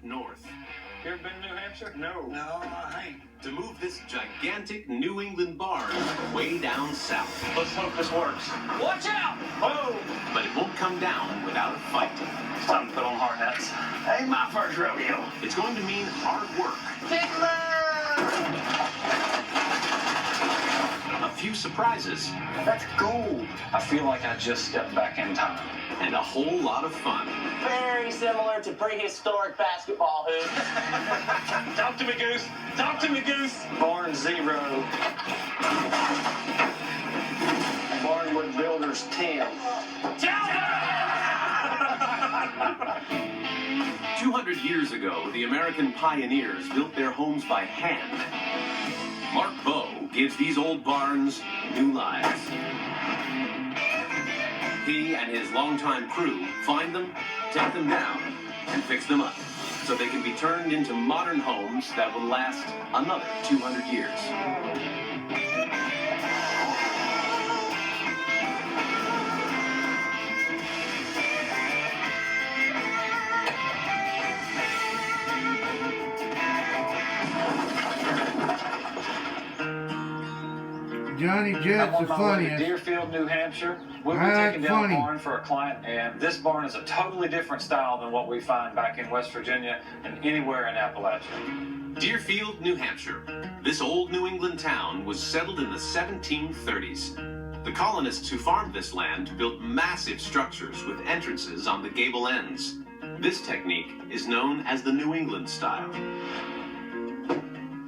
north. You ever been to New Hampshire? No. No, I ain't. To move this gigantic New England barn way down south. Let's hope this works. Watch out! Whoa! But it won't come down without a fight. It's time to put on hard hats. Ain't my first rodeo. It's going to mean hard work. A few surprises. That's gold. I feel like I just stepped back in time. And a whole lot of fun. Very similar to prehistoric basketball hoops. Talk to me, Goose. Talk to me, Goose. Barn 0. Barnwood Builders 10. 200 years ago, the American pioneers built their homes by hand. Mark Bowe gives these old barns new lives. He and his longtime crew find them, take them down, and fix them up so they can be turned into modern homes that will last another 200 years. Johnny Jett's the I'm on my way to funniest. Deerfield, New Hampshire. We'll be I taking like down funny. a barn for a client, and this barn is a totally different style than what we find back in West Virginia and anywhere in Appalachia. Deerfield, New Hampshire. This old New England town was settled in the 1730s. The colonists who farmed this land built massive structures with entrances on the gable ends. This technique is known as the New England style.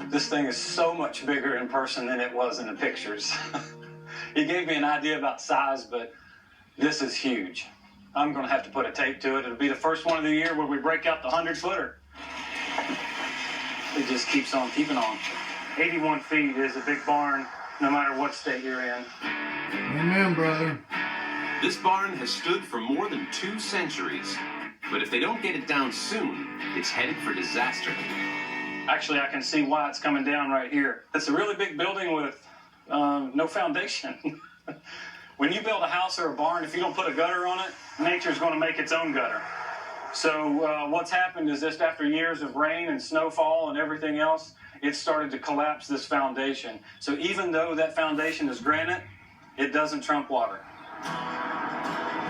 This thing is so much bigger in person than it was in the pictures. He gave me an idea about size, but this is huge. I'm going to have to put a tape to it. It'll be the first one of the year where we break out the 100-footer. It just keeps on keeping on. 81 feet is a big barn, no matter what state you're in. Amen, brother. This barn has stood for more than 2 centuries. But if they don't get it down soon, it's headed for disaster. Actually, I can see why it's coming down right here. It's a really big building with no foundation. When you build a house or a barn, if you don't put a gutter on it, nature's going to make its own gutter. So what's happened is just after years of rain and snowfall and everything else, it started to collapse this foundation. So even though that foundation is granite, it doesn't trump water.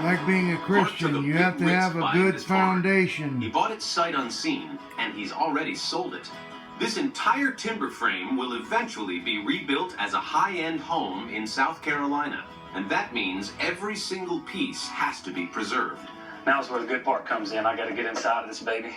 Like being a Christian, you have to have a good foundation. He bought it sight unseen, and he's already sold it. This entire timber frame will eventually be rebuilt as a high-end home in South Carolina. And that means every single piece has to be preserved. Now's where the good part comes in. I got to get inside of this baby.